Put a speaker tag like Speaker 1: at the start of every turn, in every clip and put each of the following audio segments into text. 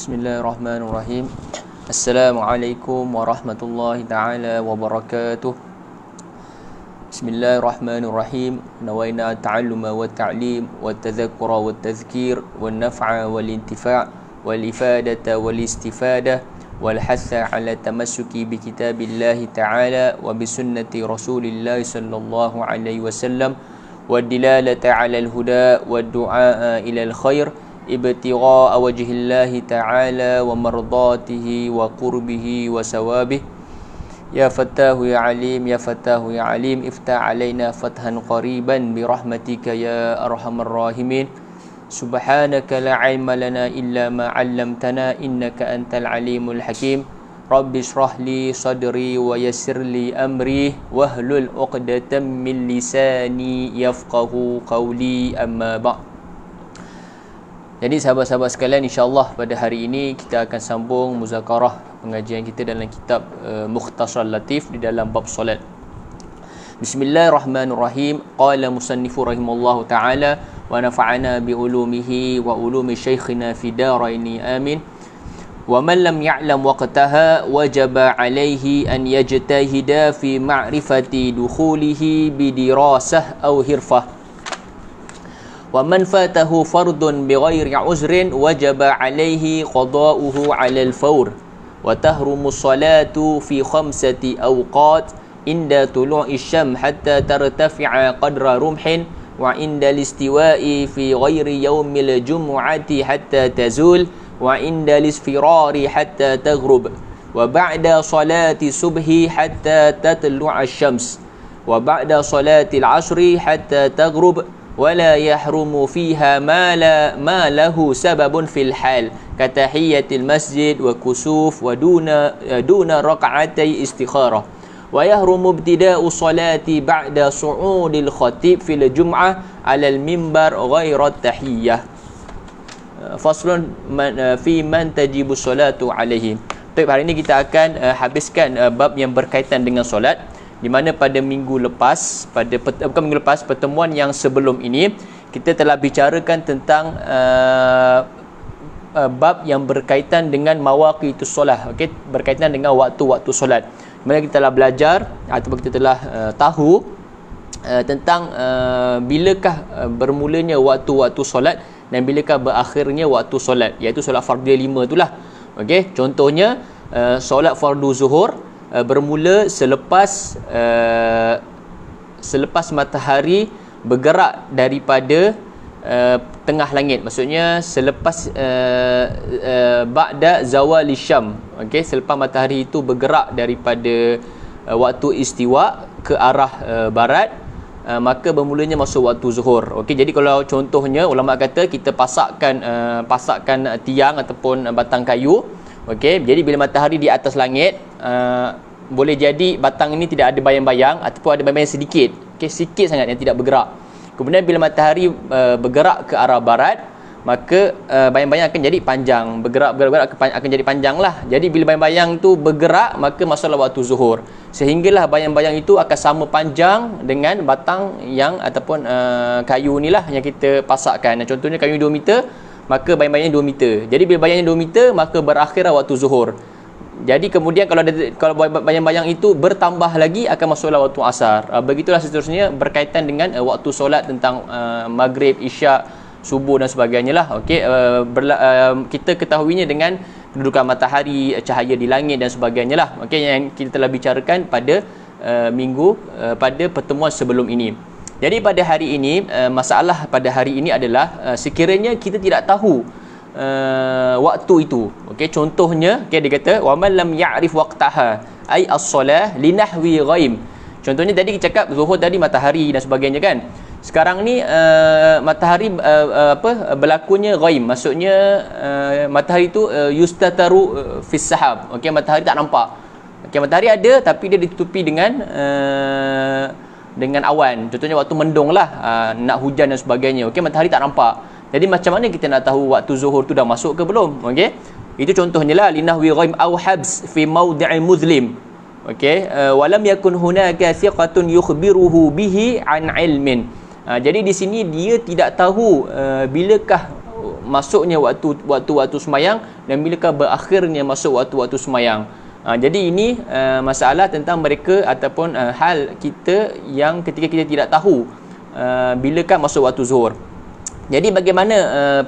Speaker 1: Bismillahirrahmanirrahim. Assalamualaikum warahmatullahi ta'ala wabarakatuh. Bismillahirrahmanirrahim. Nawaina ta'alluma wa ta'lim wa tadhakkura wa tadhkir wa naf'a wal intifa' wal ifadata wal istifadah wal hatha ala tamassuki bi kitabillahi ta'ala wa bi sunnati rasulillahi sallallahu alaihi wasallam wa dilalata ala al-huda wa du'a ila al-khair ibtigha'a wajhillahi ta'ala wa mardatihi wa qurbihi wa sawabih. Ya Fattahu ya Alim, ya Fattahu ya Alim, iftah alaina fathan qariban bi rahmatika ya arhamar rahimin. Subhanaka la ilma lana illa ma 'allamtana innaka antal alimul hakim. Rabbi shrah li sadri wa yassir li amri wahlul 'uqdatam min lisani yafqahu qawli, amma ba'd. Jadi sahabat-sahabat sekalian, insya-Allah pada hari ini kita akan sambung muzakarah pengajian kita dalam kitab Mukhtasar Latif di dalam bab solat. Bismillahirrahmanirrahim. Qala musannifu rahimallahu taala wa nafa'ana bi ulumihi wa ulumi syekhina fi daraini amin. Wa man lam ya'lam waqtaha wajaba alayhi an yajtahida fi ma'rifati dukhulihi bi dirasah aw hirfah. ومن فاته فرض بغير عذر وجب عليه قضاؤه على الفور وتحرم الصلاة في 5 أوقات عند طلوع الشمس حتى ترتفع قدر رمح وعند الاستواء في غير يوم الجمعة حتى تزول وعند الاصفرار حتى تغرب وبعد صلاة الصبح حتى تطلع الشمس وبعد صلاة العصر حتى تغرب ولا يحرم فيها ما له سبب في الحال كتحية المسجد وكسوف ودون ركعتي استخارة ويحرم ابتداء الصلاة بعد صعود الخطيب في الجمعة على المنبر غير التحية. فصل في من تجب الصلاة عليه. Baik, hari ini kita akan habiskan bab yang berkaitan dengan solat, di mana pada minggu lepas, bukan minggu lepas, pertemuan yang sebelum ini kita telah bicarakan tentang bab yang berkaitan dengan mawaqitus solah, okey, berkaitan dengan waktu-waktu solat. Di mana kita telah belajar ataupun kita telah tahu tentang bilakah bermulanya waktu-waktu solat dan bilakah berakhirnya waktu solat, iaitu solat fardhu 5 itulah. Okey, contohnya solat fardu zuhur bermula selepas matahari bergerak daripada tengah langit, maksudnya selepas ba'da zawali syam, okey, selepas matahari itu bergerak daripada waktu istiwa ke arah barat, maka bermulanya masuk waktu zuhur. Okey, jadi kalau contohnya ulama kata kita pasakkan tiang ataupun batang kayu. Okey, jadi bila matahari di atas langit, boleh jadi batang ini tidak ada bayang-bayang ataupun ada bayang-bayang sedikit. Okey, sikit sangat yang tidak bergerak. Kemudian bila matahari bergerak ke arah barat, maka bayang-bayang akan jadi panjang, bergerak akan jadi panjang lah. Jadi bila bayang-bayang tu bergerak, maka masuklah waktu zuhur. Sehinggalah bayang-bayang itu akan sama panjang dengan batang yang ataupun kayu inilah yang kita pasakkan. Contohnya kayu 2 meter, maka bayang-bayangnya 2 meter. Jadi bila bayangnya 2 meter, maka berakhirlah waktu zuhur. Jadi kemudian kalau bayang-bayang itu bertambah lagi, akan masuklah waktu asar. Begitulah seterusnya berkaitan dengan waktu solat tentang maghrib, isyak, subuh dan sebagainya lah. Okey, kita ketahuinya dengan kedudukan matahari, cahaya di langit dan sebagainya lah. Okey, yang kita telah bicarakan pada pada pertemuan sebelum ini. Jadi pada hari ini, masalah pada hari ini adalah sekiranya kita tidak tahu waktu itu. Okey, contohnya, okey, dia kata wa man lam ya'rif waqtaha ay as-salah li nahwi ghaim. Contohnya tadi kita cakap zuhur tadi matahari dan sebagainya kan. Sekarang ni matahari berlakunya ghaim, maksudnya matahari itu yustataru fis sahab. Okey, matahari tak nampak. Okey, matahari ada tapi dia ditutupi dengan awan. Contohnya waktu mendung lah, nak hujan dan sebagainya. Okey, matahari tak nampak. Jadi macam mana kita nak tahu waktu zuhur tu dah masuk ke belum? Okey, itu contohnya lah linahwi ghaim aw habs fi mawdi'i muzlim. Okey, walam yakun hunaka thiqatun yukhbiruhu bihi an ilmin. Jadi di sini dia tidak tahu bilakah masuknya waktu semayang dan bilakah berakhirnya masuk waktu semayang. Jadi ini masalah tentang mereka ataupun hal kita yang ketika kita tidak tahu bilakah masuk waktu zuhur. Jadi bagaimana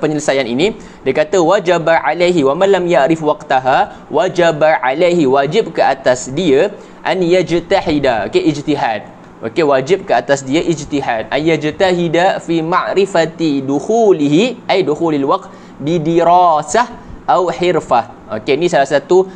Speaker 1: penyelesaian ini? Dia kata wajaba alaihi wa man lam ya'rif waqtaha wajaba alaihi, wajib ke atas dia an yajtahida, okey, ijtihad. Okey, wajib ke atas dia ijtihad. Ay yajtahida fi ma'rifati dukhulihi ay dukhulil waqt bi dirasah au hirfah. Okey, ini salah satu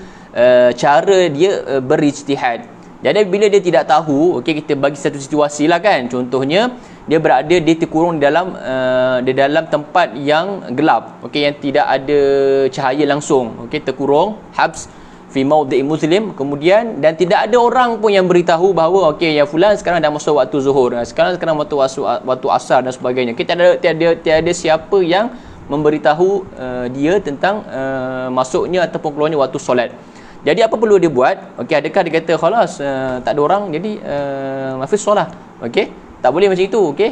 Speaker 1: cara dia berijtihad. Jadi bila dia tidak tahu, okey, kita bagi satu situasi lah kan. Contohnya dia berada, dia terkurung di dalam tempat yang gelap, okey, yang tidak ada cahaya langsung, okey, terkurung habs fi maudhi' muslim, kemudian dan tidak ada orang pun yang beritahu bahawa okey, ya fulan sekarang dah masuk waktu zuhur, sekarang waktu asar dan sebagainya. Kita tiada siapa yang memberitahu dia tentang masuknya ataupun keluarnya waktu solat. Jadi apa perlu dia buat? Okey, adakah dia kata khalas tak ada orang jadi hafiz solat? Okey, tak boleh macam itu. Okey,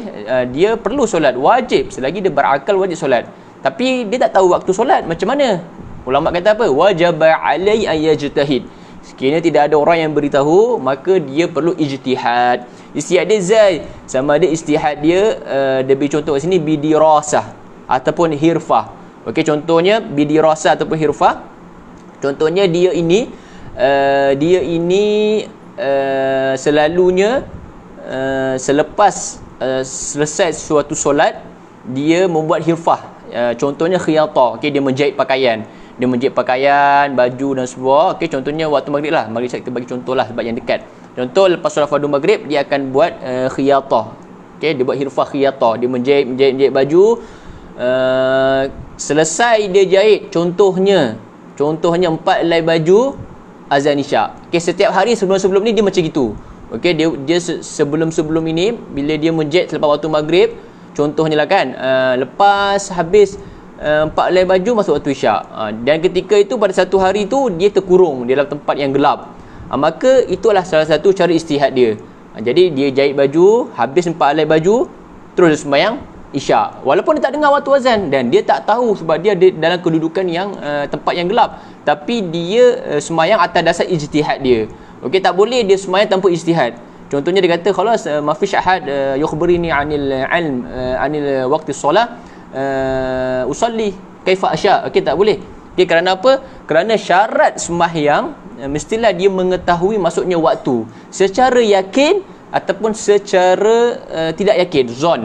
Speaker 1: dia perlu solat, wajib, selagi dia berakal wajib solat. Tapi dia tak tahu waktu solat, macam mana? Ulama kata apa? Wajaba alai an yajtahid. Sekiranya tidak ada orang yang beritahu, maka dia perlu ijtihad. Ijtihad dia zai, sama ada ijtihad dia beri contoh kat sini bidirasah ataupun hirfah. Okey, contohnya bidirasah ataupun hirfah. Contohnya dia ini selalunya selepas selesai suatu solat dia membuat hirfah. Contohnya khiyatah, okey, dia menjahit pakaian. Dia menjahit pakaian, baju dan semua. Okey, contohnya waktu maghrib lah. Maghrib kita bagi contoh lah sebab yang dekat. Contoh lepas solat fardu maghrib dia akan buat khiyatah. Okey, dia buat hirfah khiyatah. Dia menjahit baju. Selesai dia jahit, contohnya 4 helai baju, azan isyak. Okey, setiap hari sebelum ni dia macam gitu. Okey, dia sebelum ini bila dia menjahit selepas waktu maghrib, contohnya lah kan, lepas habis 4 helai baju masuk waktu isyak. Dan ketika itu pada satu hari tu dia terkurung di dalam tempat yang gelap. Maka itulah salah satu cara ijtihad dia. Jadi dia jahit baju, habis 4 helai baju, terus dia sembahyang isyak, walaupun dia tak dengar waktu azan dan dia tak tahu sebab dia ada dalam kedudukan yang tempat yang gelap, tapi dia sembahyang atas dasar ijtihad dia. Okey, tak boleh dia sembahyang tanpa ijtihad. Contohnya dia kata khalas ma fish ahad yukhbirini anil ilm anil waqti solat usalli kaifa asya. Okey, tak boleh. Okey, kerana apa? Kerana syarat sembahyang mestilah dia mengetahui masuknya waktu secara yakin ataupun secara tidak yakin, zon.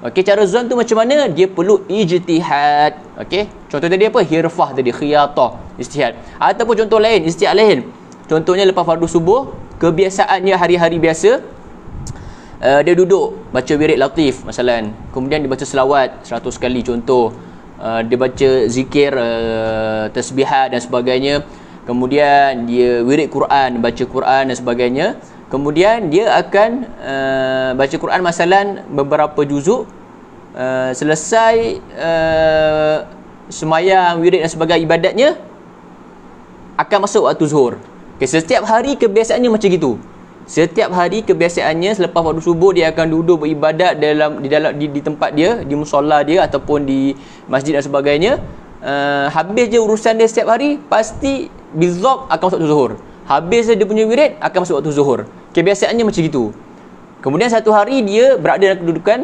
Speaker 1: Okey, cara zon tu macam mana? Dia perlu ijtihad. Okey, contoh tadi apa? Hirfah tadi, khiyatah, ijtihad. Ataupun contoh lain, ijtihad lain. Contohnya lepas fardu subuh, kebiasaannya hari-hari biasa, dia duduk baca wirid latif masalan. Kemudian dia baca selawat 100 kali contoh. Dia baca zikir, tasbihat dan sebagainya. Kemudian dia wirid Quran, baca Quran dan sebagainya. Kemudian dia akan baca Quran masalan beberapa juzuk, selesai semayang, wirid dan sebagainya ibadatnya, akan masuk waktu zuhur. Okay, setiap hari kebiasaannya macam gitu. Setiap hari kebiasaannya selepas waktu subuh dia akan duduk beribadat di tempat dia, di musolla dia ataupun di masjid dan sebagainya. Habis je urusan dia setiap hari, pasti bizab akan masuk waktu zuhur. Habis dia punya wirid akan masuk waktu zuhur. Kebiasaannya macam gitu. Kemudian satu hari dia berada dalam kedudukan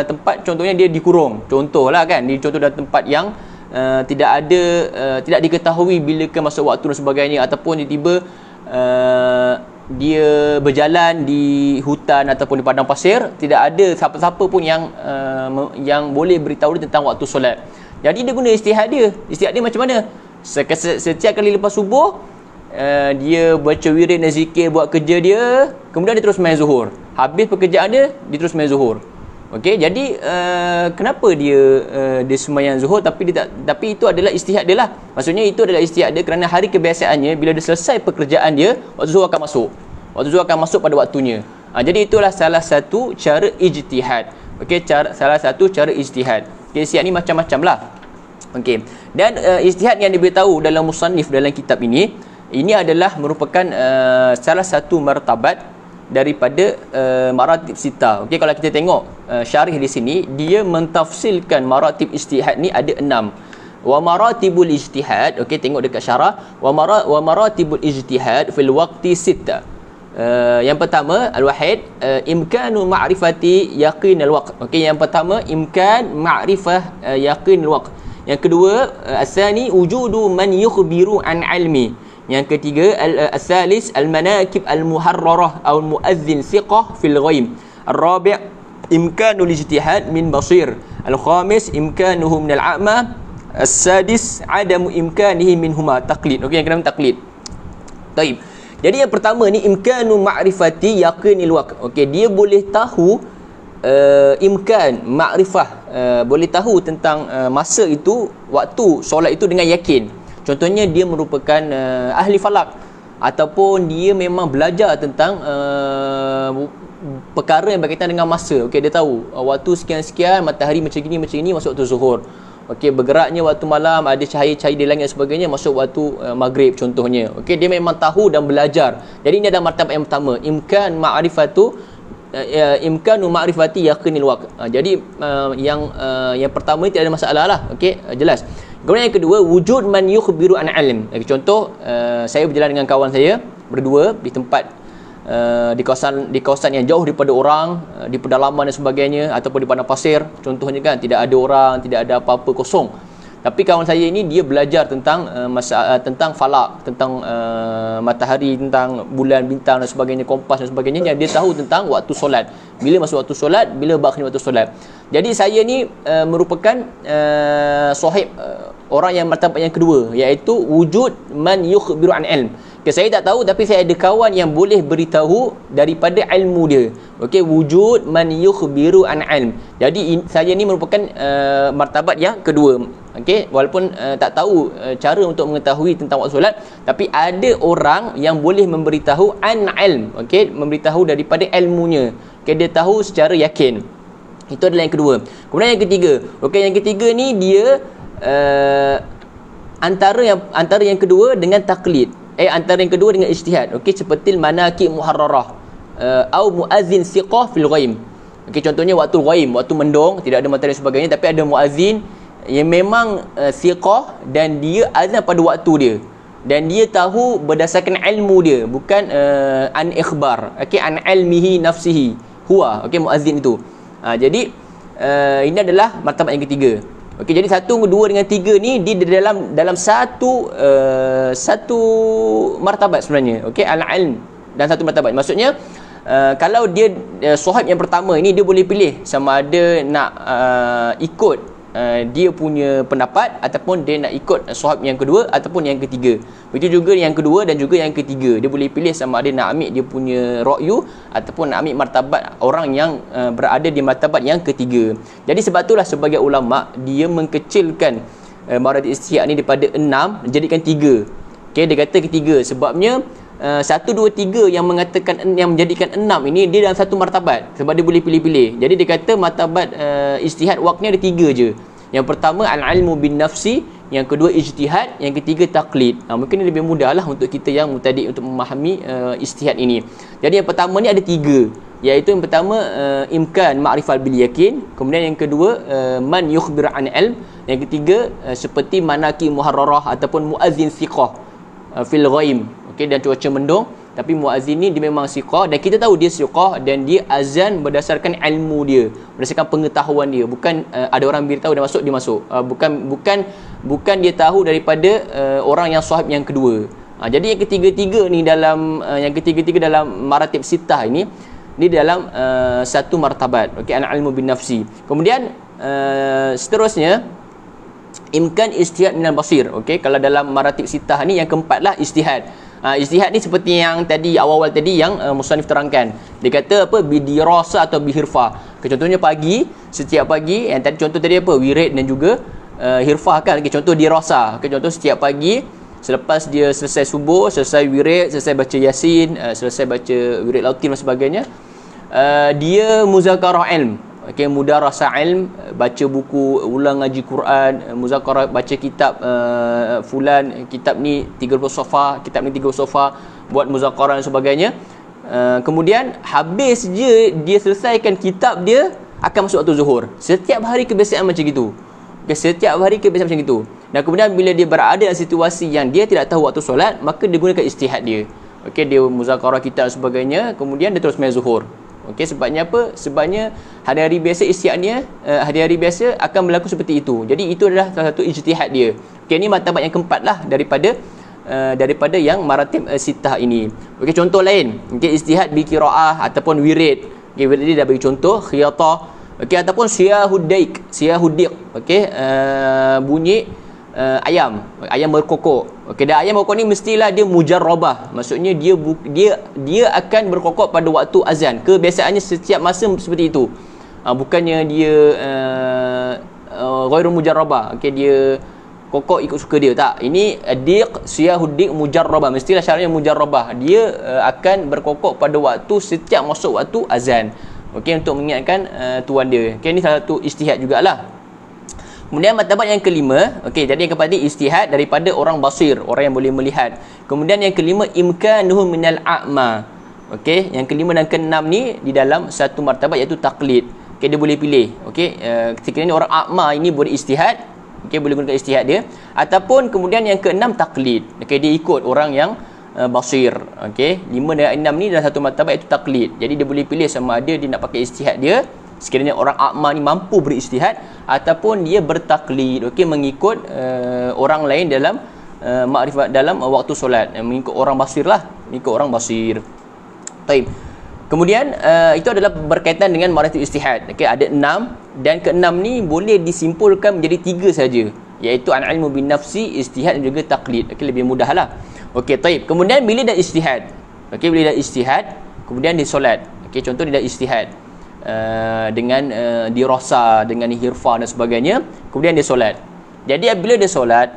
Speaker 1: tempat, contohnya dia dikurung. Contohlah kan, dia contoh dalam tempat yang tidak diketahui bila ke masuk waktu dan sebagainya, ataupun tiba-tiba dia berjalan di hutan ataupun di padang pasir, tidak ada siapa-siapa pun yang boleh beritahu dia tentang waktu solat. Jadi dia guna ijtihad dia. Ijtihad dia macam mana? Setiap kali lepas subuh dia baca wirid dan zikir, buat kerja dia, kemudian dia terus main zuhur. Habis pekerjaan dia terus main zuhur. Okey, jadi kenapa dia sembahyang zuhur tapi itu adalah ijtihad dia lah. Maksudnya itu adalah ijtihad dia kerana hari kebiasaannya bila dia selesai pekerjaan dia, waktu zuhur akan masuk. Waktu zuhur akan masuk pada waktunya. Jadi itulah salah satu cara ijtihad. Okey, salah satu cara ijtihad. Okey, ijtihad ni macam-macam lah. Okey. Dan ijtihad yang diberitahu dalam musannif dalam kitab ini adalah merupakan salah satu martabat daripada maratib sita. Okey, kalau kita tengok syarih di sini, dia mentafsilkan maratib ijtihad ni ada 6. Wa maratibul ijtihad, okey, tengok dekat syarah, wa maratibul ijtihad fil waqti sittah. Yang pertama al-wahid, imkanu ma'rifati yaqin al-waqt. Okey, yang pertama imkan ma'rifah yaqin al-waqt. Yang kedua asani wujudu man yukhbiru an ilmi. Yang ketiga al-thalith al-manakib al-muharrarah atau al-muazzin thiqah fil ghaib. Al-rabi' imkanul ijtihad min basir. Al-khamis imkanuhu min al-a'ma. As-sadis adamu imkanihi minhuma taqlid. Okey, yang kedua taqlid. Baik. Jadi yang pertama ni imkanu ma'rifati yaqinil waqt. Okey, dia boleh tahu imkan ma'rifah, boleh tahu tentang masa itu, waktu solat itu dengan yakin. Contohnya dia merupakan ahli falak, ataupun dia memang belajar tentang perkara yang berkaitan dengan masa. Okey, dia tahu waktu sekian-sekian matahari macam gini masuk waktu zuhur. Okey, bergeraknya waktu malam, ada cahaya-cahaya di langit sebagainya masuk waktu maghrib contohnya. Okey, dia memang tahu dan belajar. Jadi ini adalah martabat yang pertama, imkan ma'rifatu imkanu ma'rifati yaqinil waqt. Jadi yang pertama ni tidak ada masalah lah. Okey, jelas. Kemudian yang kedua, wujud man yukhbiru an ilm. Contoh, saya berjalan dengan kawan saya berdua di tempat di kawasan yang jauh daripada orang, di pedalaman dan sebagainya, ataupun di padang pasir contohnya kan, tidak ada orang, tidak ada apa-apa, kosong. Tapi kawan saya ini dia belajar tentang tentang falak, tentang matahari, tentang bulan, bintang dan sebagainya, kompas dan sebagainya. Dia tahu tentang waktu solat, bila masuk waktu solat, bila berakhir waktu solat. Jadi saya ni merupakan sahib orang yang martabat yang kedua, iaitu wujud man yukhbiru an ilm. Okay, saya tak tahu tapi saya ada kawan yang boleh beritahu daripada ilmu dia. Okey, wujud man yukhbiru an ilm. Jadi saya ni merupakan martabat yang kedua. Okey, walaupun tak tahu cara untuk mengetahui tentang waktu solat, tapi ada orang yang boleh memberitahu an ilm. Okey, memberitahu daripada ilmunya. Okey, dia tahu secara yakin. Itu adalah yang kedua. Kemudian yang ketiga. Okey, yang ketiga ni dia antara yang kedua dengan taklid. Antara yang kedua dengan ijtihad. Okey, seperti manakib muharrarah atau muazzin thiqah fil ghaib. Okey, contohnya waktu ghaib, waktu mendung, tidak ada matahari dan sebagainya, tapi ada muazzin yang memang thiqah dan dia azan pada waktu dia. Dan dia tahu berdasarkan ilmu dia, bukan an ikhbar. Okey, an ilmihi nafsihi huwa. Okey, muazzin itu. Jadi ini adalah martabat yang ketiga. Okey, jadi 1, 2 dengan 3 ni dia dalam satu martabat sebenarnya. Okey, al-ilm dan satu martabat. Maksudnya kalau dia sahib yang pertama ini, dia boleh pilih sama ada nak ikut dia punya pendapat, ataupun dia nak ikut sahib yang kedua ataupun yang ketiga. Begitu juga yang kedua dan juga yang ketiga, dia boleh pilih sama ada nak ambil dia punya ra'yu ataupun nak ambil martabat orang yang berada di martabat yang ketiga. Jadi sebab itulah sebagai ulama dia mengkecilkan maratib ijtihad ni daripada 6 jadikan 3. Okey, dia kata ketiga sebabnya 1, 2, 3 yang mengatakan yang menjadikan 6 ini dia dalam satu martabat, sebab dia boleh pilih-pilih. Jadi dia kata martabat ijtihad waqtnya ada 3 je. Yang pertama al-ilmu bin nafsi, yang kedua ijtihad, yang ketiga taklid. Mungkin ini lebih mudahlah untuk kita yang mubtadi' untuk memahami ijtihad ini. Jadi yang pertama ni ada 3, iaitu yang pertama imkan ma'rifal bil yakin, kemudian yang kedua man yukhbir an ilm, yang ketiga seperti manaki muharrarah ataupun muazzin thiqah fil ghaib. Okey, dan cuaca mendung, tapi muazzin ni dia memang siqah dan kita tahu dia siqah dan dia azan berdasarkan ilmu dia, berdasarkan pengetahuan dia. Bukan ada orang beritahu dia masuk, bukan dia tahu daripada orang yang sahib yang kedua. Jadi yang ketiga-tiga ni dalam maratib sittah ini dalam satu martabat. Okey, al-ilmu bin nafsi. Kemudian seterusnya imkan ijtihad minal basir. Okey, kalau dalam maratib sittah ni yang keempatlah ijtihad. Ijtihad ni seperti yang tadi awal-awal tadi yang musannif terangkan. Dia kata apa, bidirasa atau bihirfah. Contohnya pagi, setiap pagi yang tadi contoh tadi apa, wirid dan juga hirfah kan. Contoh dirasa. Contoh setiap pagi selepas dia selesai subuh, selesai wirid, selesai baca yasin, selesai baca wirid lautin dan sebagainya, dia muzakarah ilm. Okey, mudarasah ilm, baca buku, ulang ngaji Quran, muzakarah, baca kitab fulan, kitab ni 30 safhah, kitab ni 30 safhah, buat muzakarah dan sebagainya. Kemudian habis je dia selesaikan kitab dia, akan masuk waktu zuhur. Setiap hari kebiasaan macam itu. Okay, setiap hari kebiasaan macam itu. Dan kemudian bila dia berada dalam situasi yang dia tidak tahu waktu solat, maka dia gunakan istihad dia. Okey, dia muzakarah kitab dan sebagainya, kemudian dia terus main zuhur. Okey, sebabnya apa? Sebabnya hari-hari biasa istihadnya, hari-hari biasa akan berlaku seperti itu. Jadi itu adalah salah satu ijtihad dia. Okey, ini martabat yang keempat lah daripada yang maratib sitah ini. Okey, contoh lain. Okey, istihad bi qiraah ataupun wirid. Okey, wirid dia dah bagi contoh khiyatah. Okey, ataupun siyahudiq. Okey, bunyi ayam berkokok. Okey, dan ayam berkokok ni mestilah dia mujarrabah. Maksudnya dia akan berkokok pada waktu azan. Kebiasaannya setiap masa seperti itu. Bukannya dia ghairu mujarrabah. Okey, dia kokok ikut suka dia, tak. Ini siyahudiq mujarrabah. Mestilah syaratnya mujarrabah. Dia akan berkokok pada waktu setiap masuk waktu azan. Okey, untuk mengingatkan tuan dia. Okey, ini salah satu istihad jugalah. Kemudian martabat yang kelima, okey, jadi yang keempat ni istihad daripada orang basir, orang yang boleh melihat. Kemudian yang kelima imkanuhu minal a'ma. Okey, yang kelima dan keenam ni di dalam satu martabat iaitu taklid. Okey, dia boleh pilih. Okey, ketika ni orang a'ma ini boleh istihad. Okey, boleh gunakan istihad dia. Ataupun kemudian yang keenam taklid. Okey, dia ikut orang yang basir. Okey, 5 dan 6 ni dalam satu martabat iaitu taklid. Jadi dia boleh pilih sama ada dia nak pakai istihad dia sekiranya orang a'ma ni mampu beristihad, ataupun dia bertaklid, okey, mengikut orang lain dalam makrifat dalam waktu solat, mengikut orang basir lah, mengikut orang basir. Baik. Kemudian itu adalah berkaitan dengan maratib istihad. Okey, ada 6 dan keenam ni boleh disimpulkan menjadi 3 saja, iaitu al-ilmu bin nafsi, istihad dan juga taklid. Okey, lebih mudahlah. Okey, baik. Kemudian bila dah istihad, okey, bila dah istihad, kemudian dia solat. Okey, contoh dia dah istihad dengan dirasa, dengan hirfa dan sebagainya, kemudian dia solat. Jadi apabila dia solat,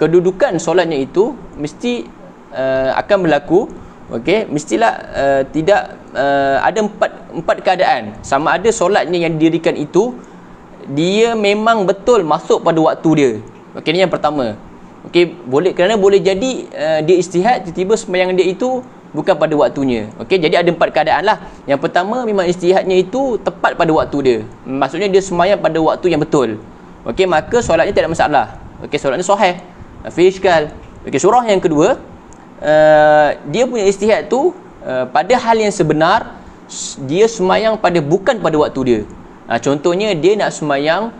Speaker 1: kedudukan solatnya itu mesti akan berlaku. Okey, mestilah tidak ada empat keadaan. Sama ada solatnya yang didirikan itu dia memang betul masuk pada waktu dia. Okey, ini yang pertama. Okey, kerana boleh jadi dia istihad, tiba-tiba sembahyang dia itu bukan pada waktunya. Okey, jadi ada 4 keadaan lah. Yang pertama, memang istihadnya itu tepat pada waktu dia. Maksudnya dia sembahyang pada waktu yang betul. Okey, maka solatnya tidak ada masalah. Okey, solatnya sahih. Fi iskal. Okey, surah yang kedua, dia punya istihad tu pada hal yang sebenar dia sembahyang bukan pada waktu dia. Contohnya dia nak sembahyang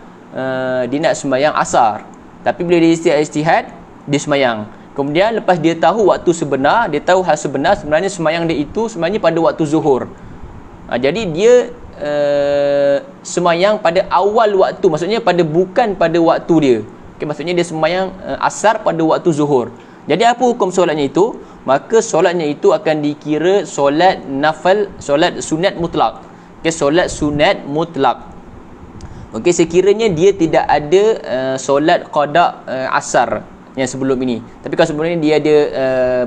Speaker 1: asar. Tapi bila dia istihad, dia sembahyang. Kemudian lepas dia tahu waktu sebenar, dia tahu hal sebenar, sebenarnya sembahyang dia itu sebenarnya pada waktu zuhur. Jadi dia sembahyang pada awal waktu, maksudnya bukan pada waktu dia. Okay, maksudnya dia sembahyang asar pada waktu zuhur. Jadi apa hukum solatnya itu? Maka solatnya itu akan dikira solat nafal, solat sunat mutlak. Okay, solat sunat mutlak. Okey, sekiranya dia tidak ada solat qada asar yang sebelum ini. Tapi kalau sebelum ini dia ada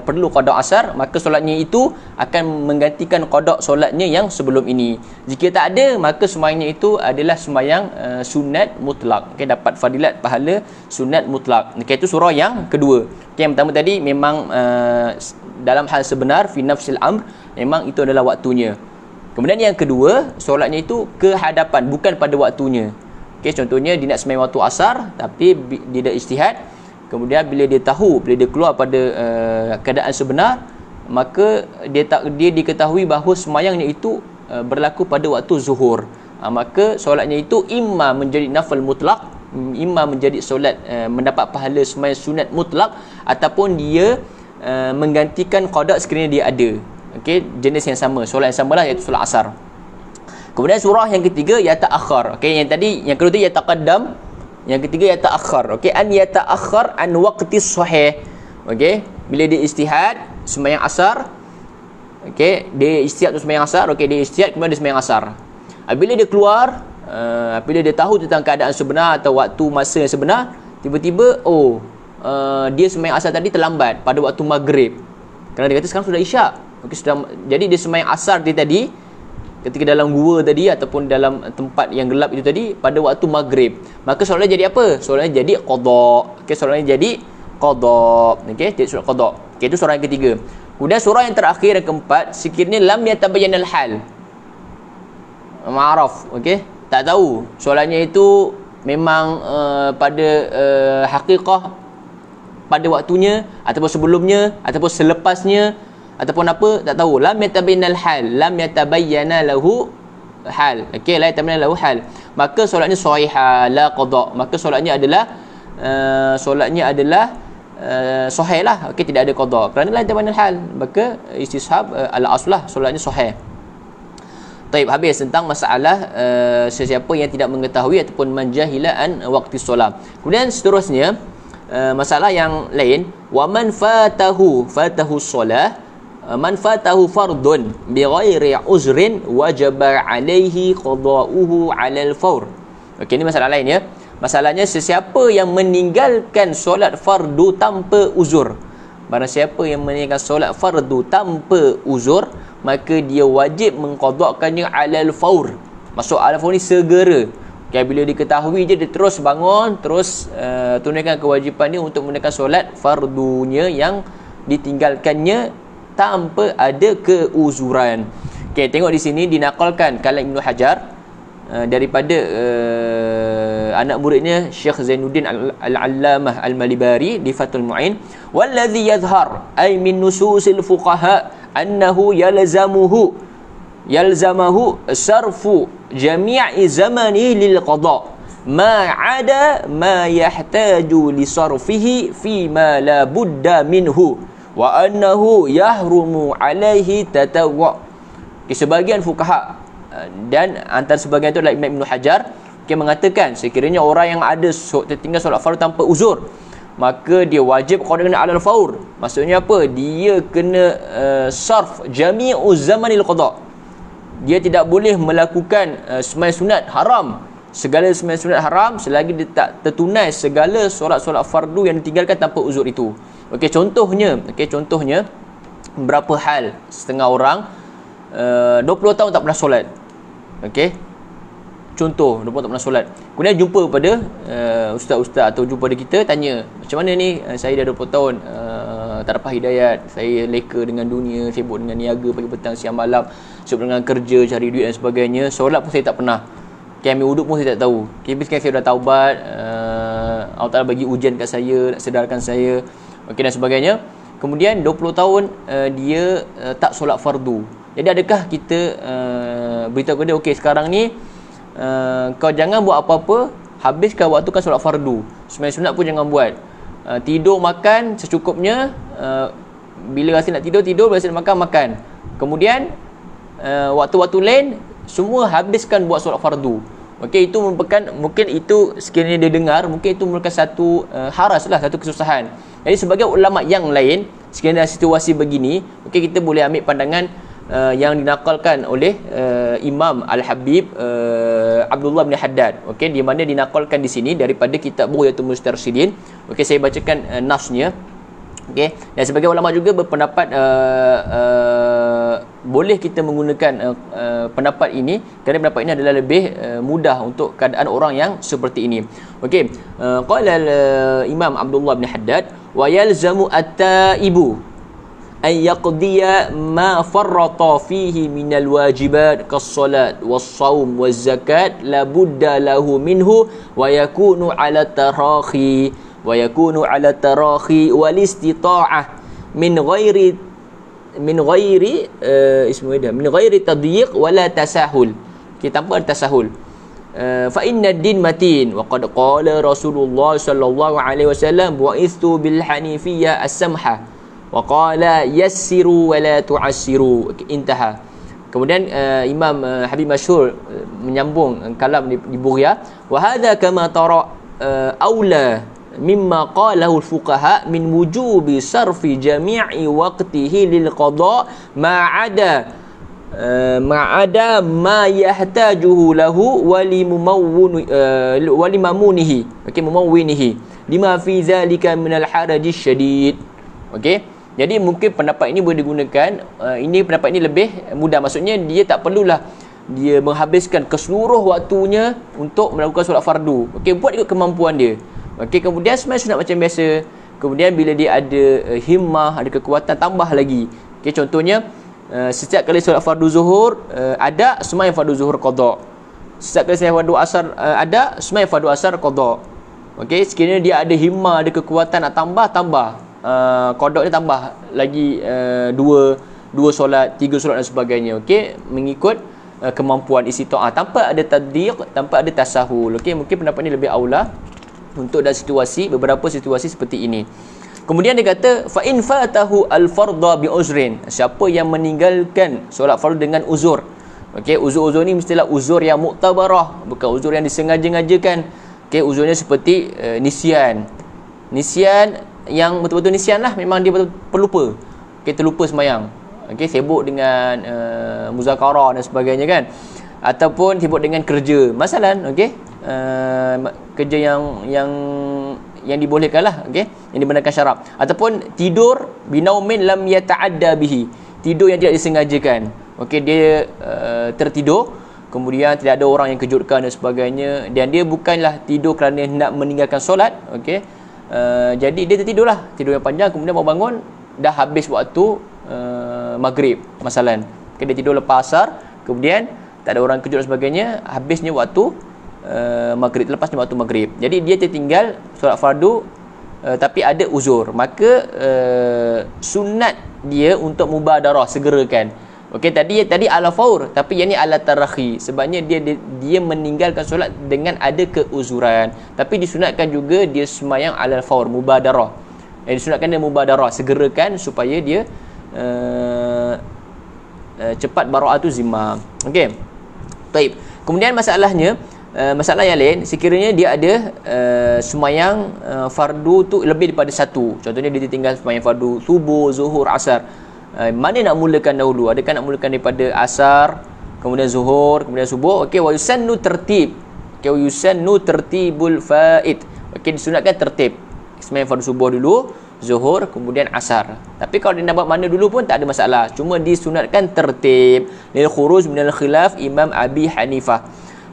Speaker 1: perlu qada asar, maka solatnya itu akan menggantikan qada solatnya yang sebelum ini. Jika tak ada, maka sembahyangnya itu adalah sembahyang sunat mutlak. Okey, dapat fadilat pahala sunat mutlak. Okey, itu surah yang kedua. Okey, yang pertama tadi memang dalam hal sebenar fi nafsil amr, memang itu adalah waktunya. Kemudian yang kedua, solatnya itu ke hadapan, bukan pada waktunya. Okey, contohnya dia nak sembahyang waktu asar tapi dia dah istihad. Kemudian bila dia keluar pada keadaan sebenar, maka dia diketahui bahawa sembahyangnya itu berlaku pada waktu zuhur. Maka solatnya itu imma menjadi nafal mutlak, imma menjadi solat mendapat pahala sembahyang sunat mutlak, ataupun dia menggantikan qada sekiranya dia ada. Okey, jenis yang sama, solat yang samalah, iaitu solat asar. Kemudian surah yang ketiga yata'akhir. Okey, yang tadi yang kedua tu yataqaddam, yang ketiga yata'akhir. Okey, an yata'akhir an waqti sahih. Okey, bila dia istihad sembahyang asar, okey, dia istihad tu sembahyang asar, okey, dia istihad kemudian dia sembahyang asar. Bila dia keluar, bila dia tahu tentang keadaan sebenar atau waktu masa yang sebenar, tiba-tiba dia sembahyang asar tadi terlambat pada waktu maghrib. Kerana dia kata sekarang sudah isyak. Okey, jadi dia sembahyang asar dia tadi ketika dalam gua tadi ataupun dalam tempat yang gelap itu tadi pada waktu maghrib. Maka solatnya jadi apa? Solatnya jadi qada. Okey, solatnya jadi qada. Okey, jadi solat qada. Okey, itu surah yang ketiga. Kemudian surah yang terakhir, yang keempat, sekiranya lam yatabayyanal hal, ma'raf, okey, tak tahu solatnya itu memang pada hakikah pada waktunya ataupun sebelumnya ataupun selepasnya ataupun apa, tak tahu. Lam yatabayyana hal, lam yatabayyana lahu hal, okey, la yatabayyana lahu hal, maka solatnya sahihah la qada, maka solatnya adalah sahih lah, okey, tidak ada qada kerana la yatabayyana hal, maka istishab ala aslah solatnya sahih. Taib, habis tentang masalah sesiapa yang tidak mengetahui ataupun manjahila an waqti solat. Kemudian seterusnya masalah yang lain, wa man fatahu solah, man fatahu fardun bighairi uzrin wajaba alaihi qada'uhu 'alal fawr. Okey, ini masalah lain ya. Masalahnya sesiapa yang meninggalkan solat fardu tanpa uzur. Barang siapa yang meninggalkan solat fardu tanpa uzur, maka dia wajib mengqadakkannya 'alal fawr. Maksud 'alal fawr ni segera. Okay, bila diketahui je dia terus bangun, terus tunaikan kewajipan dia untuk menunaikan solat fardunya yang ditinggalkannya tanpa ada keuzuran. Okey, tengok di sini dinakalkan kalam Ibnu Hajar daripada anak muridnya Syekh Zainuddin Al-Allamah Al-Malibari di Fathul Mu'in, wallazi yadhhar ay min nususil fuqaha annahu yalzamahu sarfu jami'i zamani lil qada ma 'ada ma yahtaju li sarfihi fi ma la budda minhu wa annahu yahrumu alaihi tatawwu'. Sebahagian fuqaha dan antara sebahagian itu adalah Ibn Hajar mengatakan sekiranya orang yang ada tertinggal solat fardu tanpa uzur, maka dia wajib qada dengan alal faur. Maksudnya apa? Dia kena sarf jami'u zamanil qada. Dia tidak boleh melakukan sembahyang sunat haram, segala sembahyang sunat haram selagi dia tak tertunai segala solat-solat fardu yang ditinggalkan tanpa uzur itu. Okey, contohnya berapa hal setengah orang 20 tahun tak pernah solat. Okey, contoh 20 tahun tak pernah solat, kemudian jumpa pada ustaz-ustaz atau jumpa pada kita, tanya macam mana ni, saya dah 20 tahun tak dapat hidayat, saya leka dengan dunia, sibuk dengan niaga pagi petang siang malam, sibuk dengan kerja, cari duit dan sebagainya, solat pun saya tak pernah, ambil wuduk pun saya tak tahu. Sekarang saya dah taubat, Allah Ta'ala bagi ujian kat saya, nak sedarkan saya, okey, dan sebagainya. Kemudian 20 tahun dia tak solat fardu. Jadi adakah kita beritahu kepada dia, okey, sekarang ni kau jangan buat apa-apa, habiskan waktu kan solat fardu, sembahyang sunat pun jangan buat, tidur makan secukupnya, bila rasa nak tidur, bila rasa nak makan. Kemudian waktu-waktu lain semua habiskan buat solat fardu. Okey, itu merupakan, mungkin itu sekiranya dia dengar, mungkin itu merupakan satu haras lah, satu kesusahan. Jadi sebagai ulama yang lain, sekiranya dalam situasi begini, okey, kita boleh ambil pandangan yang dinakalkan oleh Imam Al-Habib Abdullah bin Haddad, okey, di mana dinakalkan di sini daripada kitab Bughyatul Mustarsyidin. Okey, saya bacakan nasnya. Okey, dan sebagai ulama juga berpendapat boleh kita menggunakan pendapat ini kerana pendapat ini adalah lebih mudah untuk keadaan orang yang seperti ini. Okey, qala Imam Abdullah bin Haddad, wa yalzamu at-taibu an yaqdiya ma farrata fihi minal wajibat kas-salat was-shaum waz-zakat la budda lahu minhu wa yakunu ala tarahi wal istita'ah min ghairi tadyiq wala tasahul. Kita tanpa tasahul. Fa inna ad-din matin wa qad qala Rasulullah sallallahu alaihi wasallam bu'istu bil hanifiyyah as-samha wa qala yassiru wa la tu'assiru. Intaha. Kemudian Imam Habib Masyhur menyambung kalam di Bughya, wa hadha kama tara aula mimma qalahu al-fuqaha min wujubi sarfi jami'i waqtihi lil qada ma'ada ma yahtajuhu lahu wa limamunihi, okey, mumawwinihi lima fi zalika min al-haraj syadid. Okey, jadi mungkin pendapat ini boleh digunakan, pendapat ini lebih mudah, maksudnya dia tak perlulah dia menghabiskan keseluruh waktunya untuk melakukan solat fardu. Okey, buat ikut kemampuan dia. Okey, kemudian sembahyang sunat macam biasa. Kemudian bila dia ada himmah, ada kekuatan, tambah lagi. Okey, contohnya setiap kali solat fardu zuhur ada, sembahyang fardu zuhur qada. Setiap kali sembahyang fardu asar ada, sembahyang fardu asar qada. Okey, sekiranya dia ada himmah, ada kekuatan nak tambah, qada dia tambah lagi dua solat, 3 solat dan sebagainya. Okey, mengikut kemampuan istitaah tanpa ada tadbiq, tanpa ada tasahul. Okey, mungkin pendapat ini lebih aula untuk beberapa situasi seperti ini. Kemudian dia kata fa in fatahu al-fardha bi uzrin, siapa yang meninggalkan solat fardu dengan uzur. Okey, uzur-uzur ni mestilah uzur yang muktabarah, bukan uzur yang disengaja-ngajakan. Okey, uzurnya seperti nisyan yang betul-betul nisyan lah, memang dia betul pelupa. Okey, terlupa sembahyang. Okey, sibuk dengan muzakarah dan sebagainya kan, ataupun sibuk dengan kerja masalan. Okey, kerja yang dibolehkan lah, okey, yang dibenarkan syarak, ataupun tidur binaumin lam yata'adda bihi, tidur yang tidak disengajakan. Okey, dia tertidur, kemudian tidak ada orang yang kejutkan dan sebagainya, dan dia bukanlah tidur kerana nak meninggalkan solat. Okey, jadi dia tertidurlah, tidur yang panjang, kemudian baru bangun dah habis waktu maghrib masalan. Okey, dia tidur lepas asar, kemudian tak ada orang kejut dan sebagainya, habisnya waktu maghrib, lepasnya waktu maghrib. Jadi dia tertinggal solat fardu tapi ada uzur, maka sunat dia untuk mubadarah, segerakan. Okey, tadi ala faur, tapi yang ni ala tarakhi, sebabnya dia meninggalkan solat dengan ada keuzuran, tapi disunatkan juga dia sembahyang ala faur, mubadarah. Disunatkan dia mubadarah, segerakan supaya dia cepat bara'atu zimam. Okey, baik. Kemudian masalah yang lain, sekiranya dia ada sembahyang fardu tu lebih daripada satu. Contohnya dia ditinggal sembahyang fardu subuh, zuhur, asar. Mana nak mulakan dahulu? Adakah nak mulakan daripada asar, kemudian zuhur, kemudian subuh? Okey, wa yusannu tertib. Okey, wa yusannu tertibul faid. Okey, disunatkan tertib. Sembahyang fardu subuh dulu, zuhur, kemudian asar. Tapi kalau dia nak buat mana dulu pun tak ada masalah. Cuma disunatkan tertib lil khuruj minal khilaf Imam Abi Hanifah.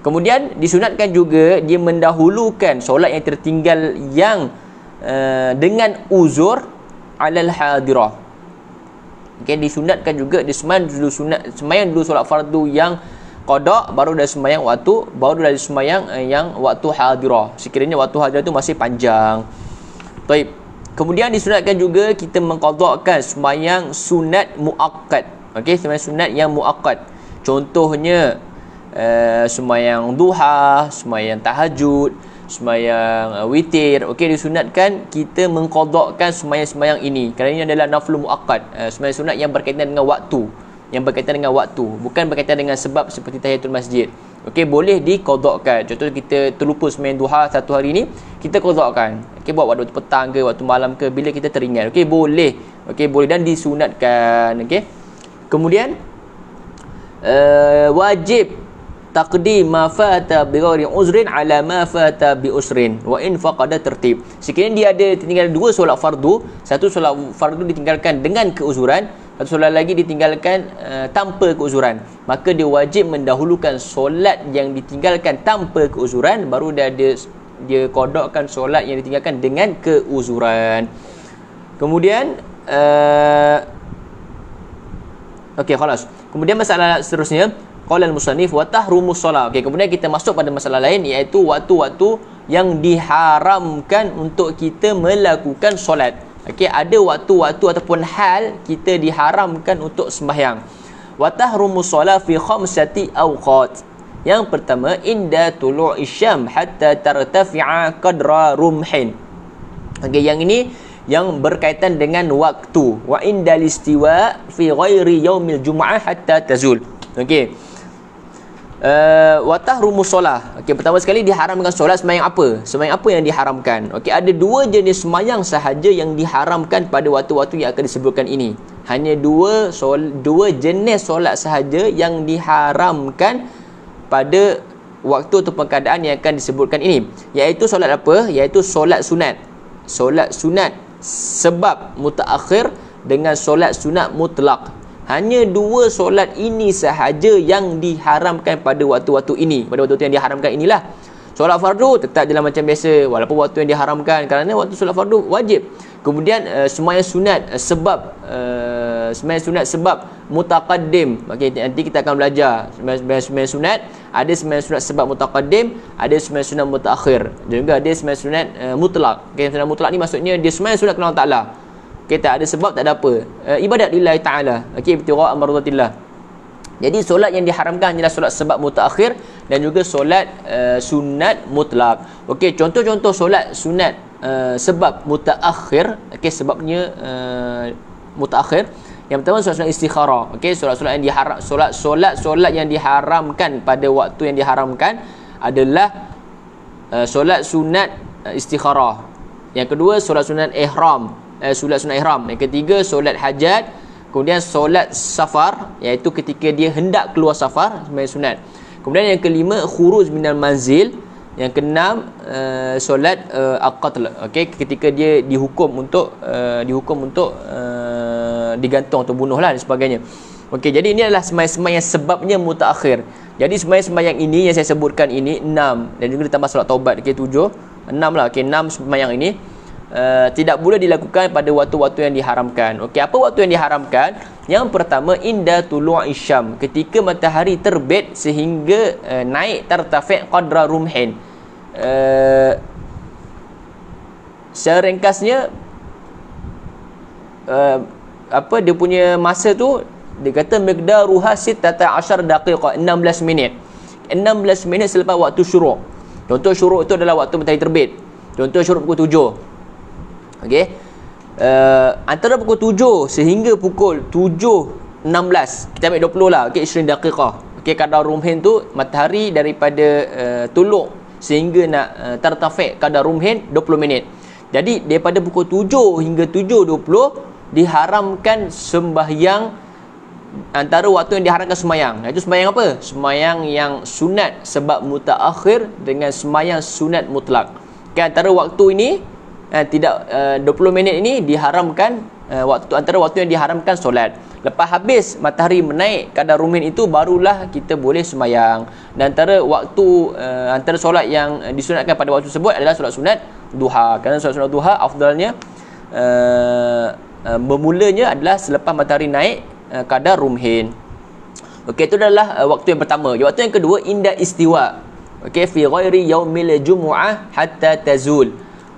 Speaker 1: Kemudian disunatkan juga dia mendahulukan solat yang tertinggal yang dengan uzur alal hadirah. Okey, disunatkan juga dia sembahyang dulu solat fardu yang qada, baru dah sembahyang yang waktu hadirah, sekiranya waktu hadirah itu masih panjang. Baik. Kemudian disunatkan juga kita mengqadhakan sembahyang sunat muakkad. Okey, sembahyang sunat yang muakkad. Contohnya sembahyang duha, sembahyang tahajud, sembahyang witir. Okey, disunatkan kita mengqadhakan sembahyang ini kerana ini adalah naflu muakkad, sembahyang sunat yang berkaitan dengan waktu, bukan berkaitan dengan sebab seperti tahiyatul masjid. Okey, boleh diqadhakan. Contoh kita terlupa sembahyang duha satu hari ni, kita qadhakan. Okey, buat waktu petang ke waktu malam ke, bila kita teringat. Okey, boleh. Okey, boleh dan disunatkan. Okey. Kemudian wajib taqdim ma fata bi ghairi uzrin ala ma fata bi usrin wa in faqada tertib. Sekiranya dia ada tinggal dua solat fardu, satu solat fardu ditinggalkan dengan keuzuran, satu solat lagi ditinggalkan tanpa keuzuran, maka dia wajib mendahulukan solat yang ditinggalkan tanpa keuzuran, baru dia qadakkan solat yang ditinggalkan dengan keuzuran. Kemudian okey, khalas. Kemudian masalah seterusnya, qala al-musannif wa tahrumus solat. Okey, kemudian kita masuk pada masalah lain, iaitu waktu-waktu yang diharamkan untuk kita melakukan solat. Okey, ada waktu-waktu ataupun hal kita diharamkan untuk sembahyang. Wa tahrumus solat fi khamsati awqat. Yang pertama, inda tulu'i syam hatta tartafi'a qadra rumhin. Okey, yang ini yang berkaitan dengan waktu. Wa indal istiwa fi ghairi yaumil jum'ah hatta tazul. Okey, wa tahrumus solah. Okey, pertama sekali diharamkan solat. Sembahyang apa? Sembahyang apa yang diharamkan? Okey, ada dua jenis sembahyang sahaja yang diharamkan pada waktu-waktu yang akan disebutkan ini. Hanya dua jenis solat sahaja yang diharamkan pada waktu atau keadaan yang akan disebutkan ini, iaitu solat apa? Iaitu solat sunat. Solat sunat sebab mutaakhir dengan solat sunat mutlak. Hanya dua solat ini sahaja yang diharamkan pada waktu-waktu ini. Pada waktu-waktu yang diharamkan inilah. Solat fardu tetap jalan macam biasa walaupun waktu yang diharamkan, kerana waktu solat fardu wajib. Kemudian sembahyang sunat sebab sembahyang sunat sebab mutaqaddim. Okey, nanti kita akan belajar sembahyang sunat. Ada sembahyang sunat sebab mutaqaddim, ada sembahyang sunat mutaakhir, dan juga ada sembahyang sunat mutlak. Okey, sunat mutlak ni maksudnya dia sembahyang sunat kerana Allah Taala. Okey, tak ada sebab, tak ada apa. Ibadat lillahi taala. Okey, ibtigha' mardatillah. Jadi solat yang diharamkan adalah solat sebab mutaakhir dan juga solat sunat mutlak. Okey, contoh-contoh solat sunat sebab mutaakhir. Okey, sebabnya mutaakhir. Yang pertama solat istikharah. Okey, solat-solat yang diharam, solat yang diharamkan pada waktu yang diharamkan adalah solat sunat istikharah. Yang kedua solat sunat ihram, solat sunat ihram. Yang ketiga solat hajat. Kemudian solat safar, iaitu ketika dia hendak keluar safar, sembahyang sunat. Kemudian yang kelima khuruj minal manzil. Yang keenam solat al-qatl. Okey, ketika dia dihukum untuk digantung atau bunuh lah dan sebagainya. Okey, jadi ini adalah sembahyang sebabnya mutaakhir. Jadi sembahyang ini yang saya sebutkan ini 6, dan juga ditambah solat taubat, okey 7, 6 lah. Okey, 6 sembahyang ini tidak boleh dilakukan pada waktu-waktu yang diharamkan. Okey, apa waktu yang diharamkan? Yang pertama inda tulu'i syam, ketika matahari terbit sehingga naik tartafi' qadra rumhin. Secara ringkasnya apa dia punya masa tu, dia kata miqdaruha 16 daqiqah, 16 minit. 16 minit selepas waktu syuruk. Contoh syuruk itu adalah waktu matahari terbit. Contoh syuruk pukul 7. Okey, antara pukul 7 sehingga pukul 7.16, kita ambil 20 lah. Okey, 20 daqiqah. Okey, kadar rumhin tu matahari daripada tuluk sehingga nak tartafi' kadar rumhin 20 minit. Jadi daripada pukul 7 hingga 7.20 diharamkan sembahyang, antara waktu yang diharamkan sembahyang. Itu sembahyang apa? Sembahyang yang sunat sebab mutaakhir dengan sembahyang sunat mutlak. Okay, antara waktu ini tidak 20 minit ini diharamkan, antara waktu yang diharamkan solat. Lepas habis matahari menaik kadar rumhin itu barulah kita boleh sembahyang. Dan antara waktu antara solat yang disunatkan pada waktu tersebut adalah solat sunat duha. Kerana solat sunat duha afdalnya bermulanya adalah selepas matahari naik kadar rumhin. Okey, itu adalah waktu yang pertama. Waktu yang kedua inda istiwa. Okey, fi ghairi yaumil jumu'ah hatta tazul.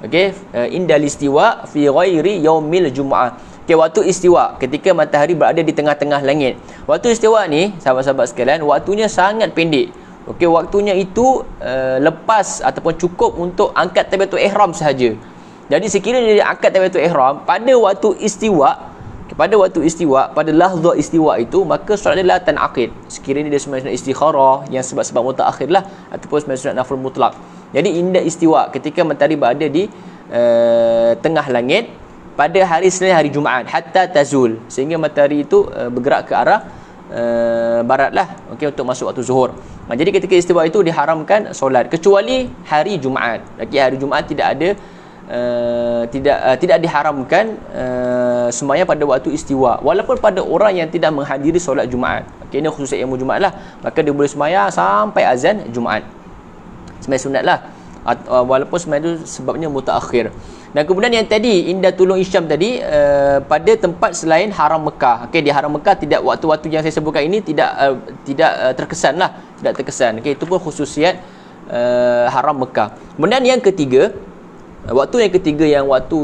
Speaker 1: Okey, indal istiwa fi ghairi yaumil jumu'ah. Okey, waktu istiwa ketika matahari berada di tengah-tengah langit. Waktu istiwa ni sahabat-sahabat sekalian, waktunya sangat pendek. Okey, waktunya itu lepas ataupun cukup untuk angkat takbiratul ihram sahaja. Jadi sekiranya dia angkat takbiratul ihram pada waktu istiwa, pada lahzah istiwa itu, maka solat dia la tanaqid. Sekiranya dia sembahyang sunat istikharah yang sebab-sebab mutaakhir lah, ataupun sembahyang sunat nafil mutlak. Jadi inda istiwa ketika matahari berada di tengah langit pada hari Senin, hari Jumaat, hatta tazul, sehingga matahari itu bergerak ke arah barat lah, okey, untuk masuk waktu zuhur. Jadi ketika istiwa itu diharamkan solat, kecuali hari Jumaat. Okey, hari Jumaat tidak ada tidak diharamkan sembahyang pada waktu istiwa, walaupun pada orang yang tidak menghadiri solat Jumaat. Okey, ini khusus ilmu Jumaat lah, maka dia boleh sembahyang sampai azan Jumaat, sembahyang sunat lah, walaupun sembahyang itu sebabnya mutaakhir. Dan kemudian yang tadi inda tulung isyam tadi, pada tempat selain haram Mekah. Okey, di haram Mekah tidak, waktu-waktu yang saya sebutkan ini tidak terkesan lah, tidak terkesan. Okey, itu pun khususiat haram Mekah. Kemudian yang ketiga, waktu yang ketiga yang waktu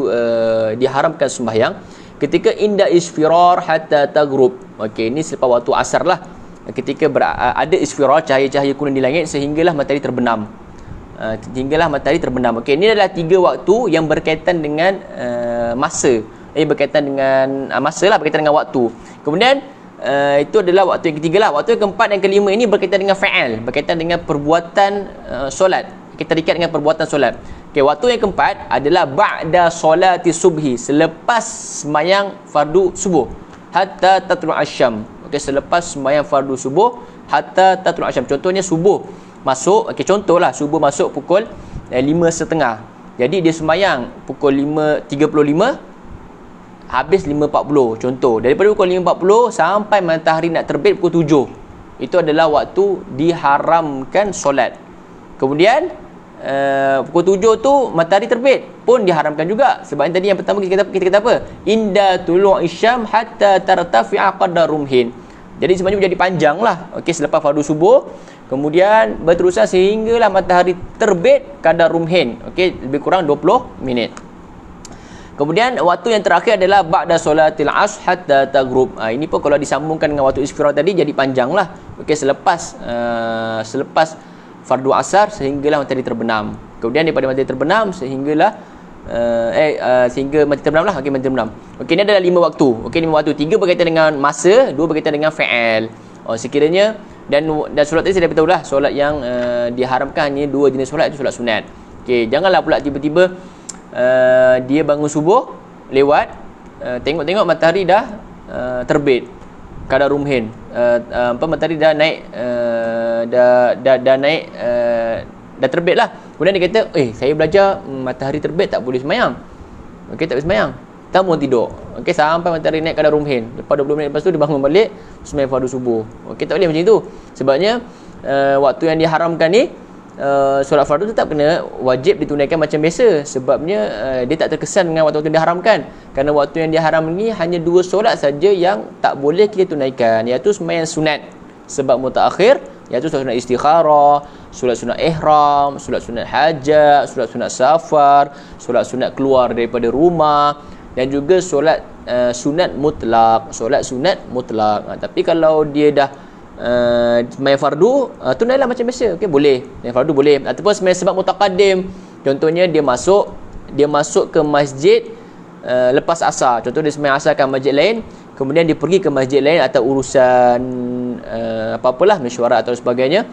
Speaker 1: diharamkan sembahyang, ketika inda isfirar hatta taghrub. Okey, ini selepas waktu asar lah, ketika ada isfirar, cahaya-cahaya kuning di langit sehinggalah matahari terbenam. Okey, ini adalah 3 waktu yang berkaitan dengan masa. Berkaitan dengan masa lah, berkaitan dengan waktu. Kemudian itu adalah waktu yang ketiga lah. Waktu yang keempat dan kelima ini berkaitan dengan fa'al, berkaitan dengan perbuatan solat. Kita terikat dengan perbuatan solat. Okey, waktu yang keempat adalah ba'da solati subhi, selepas sembahyang fardu subuh, hatta tatlu' asyam. Okey, selepas sembahyang fardu subuh hatta tatlu' asyam. Contohnya subuh masuk, okey, contohlah subuh masuk pukul 5.30. Jadi dia sembahyang pukul 5.35, habis 5.40. Contoh, daripada pukul 5.40 sampai matahari nak terbit pukul 7. Itu adalah waktu diharamkan solat. Kemudian pukul 7 tu matahari terbit pun diharamkan juga. Sebab yang tadi yang pertama kita kata apa? Inda tulu'i syam hatta tartafi'a qadar rumhin. Jadi sebenarnya menjadi panjang lah. Okey, selepas fardu subuh, kemudian berterusan sehinggalah matahari terbit qadar rumhin. Okey, lebih kurang 20 minit. Kemudian waktu yang terakhir adalah ba'da solatil asr hatta taghrub. Ini pun kalau disambungkan dengan waktu isfirah tadi jadi panjang lah. Okey, selepas fardu asar sehinggalah matahari terbenam. Kemudian daripada matahari terbenam sehinggalah sehingga matahari terbenam lah. Okey, matahari terbenam. Okey, ini adalah 5 waktu. Okey, 5 waktu. 3 berkaitan dengan masa, 2 berkaitan dengan fi'il. Sekiranya dan solat tadi saya dah beritahu lah, solat yang diharamkan hanya 2 jenis solat, itu solat sunat. Okey, janganlah pula tiba-tiba dia bangun subuh lewat, tengok-tengok matahari dah terbit kadar rumhin, matahari dah naik, dah naik, dah terbit lah. Kemudian dia kata, saya belajar matahari terbit tak boleh semayang. Okey, tak boleh semayang, tak mau tidur. Okey, sampai matahari naik kadar rumhin. Lepas 20 minit lepas tu dia bangun balik semayang fardu subuh. Okey, tak boleh macam itu. Sebabnya waktu yang diharamkan ni, solat fardu tu tak kena wajib ditunaikan macam biasa. Sebabnya dia tak terkesan dengan waktu-waktu yang diharamkan. Kerana waktu yang diharam ni hanya 2 solat saja yang tak boleh kita tunaikan, iaitu sembahyang sunat sebab mutaakhir, iaitu solat sunat istikharah, solat sunat ihram, solat sunat hajat, solat sunat safar, solat sunat keluar daripada rumah, dan juga solat sunat mutlak, solat sunat mutlak. Tapi kalau dia dah sembahyang fardu, tunailah macam biasa. Okey, boleh. Sembahyang fardu boleh. Ataupun sembahyang sebab mutaqaddim. Contohnya dia masuk ke masjid lepas asar. Contoh dia sembahyang asar kat masjid lain, kemudian dia pergi ke masjid lain atau urusan apa-apalah, mesyuarat atau sebagainya,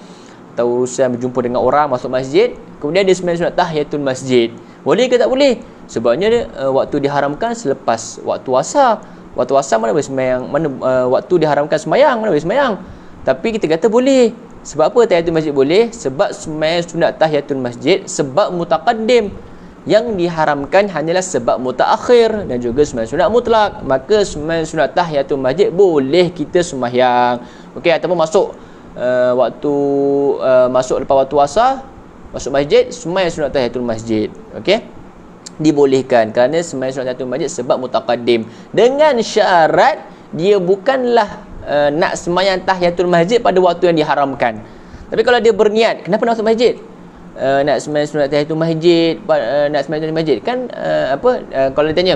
Speaker 1: atau urusan berjumpa dengan orang, masuk masjid, kemudian dia sembahyang sunat tahiyatul masjid. Boleh ke tak boleh? Sebabnya waktu diharamkan selepas waktu asar. Waktu asar mana boleh sembahyang, waktu diharamkan sembahyang, mana boleh sembahyang. Tapi kita kata boleh. Sebab apa tahiyatul masjid boleh? Sebab sembahyang sunat tahiyatul masjid sebab mutaqaddim. Yang diharamkan hanyalah sebab mutaakhir dan juga sembahyang sunat mutlak. Maka sembahyang sunat tahiyatul masjid boleh kita sembahyang. Okey, ataupun masuk masuk lepas waktu asar, masuk masjid, sembahyang sunat tahiyatul masjid. Okey, dibolehkan kerana sembahyang sunat tahiyatul masjid sebab mutaqaddim, dengan syarat dia bukanlah nak sembahyang tahiyatul masjid pada waktu yang diharamkan. Tapi kalau dia berniat, kenapa nak masuk masjid? Nak sembahyang sunat tahiyatul masjid, nak sembahyang tahiyatul masjid kan, kalau dia tanya,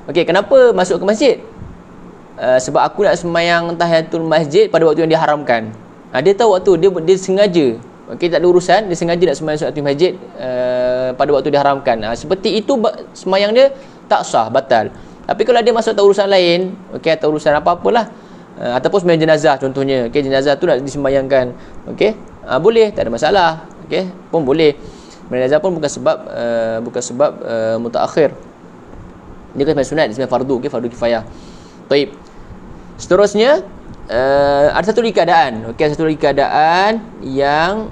Speaker 1: okey, kenapa masuk ke masjid? Sebab aku nak sembahyang tahiyatul masjid pada waktu yang diharamkan. Dia tahu waktu, dia sengaja. Okey, tak ada urusan, dia sengaja nak sembahyang sunat tahiyatul masjid pada waktu diharamkan. Seperti itu sembahyang dia tak sah, batal. Tapi kalau dia masuk urusan lain, okey, atau urusan apa-apalah, ataupun sembahyang jenazah contohnya, okey, jenazah tu nak disembayangkan, okey, boleh, tak ada masalah. Okey, pun boleh. Jenazah pun bukan sebab mutaakhir. Dia kan sembahyang sunat, dia sembahyang fardu, okey, fardu kifayah. Baik. Seterusnya ada satu lagi keadaan, okey, satu lagi keadaan yang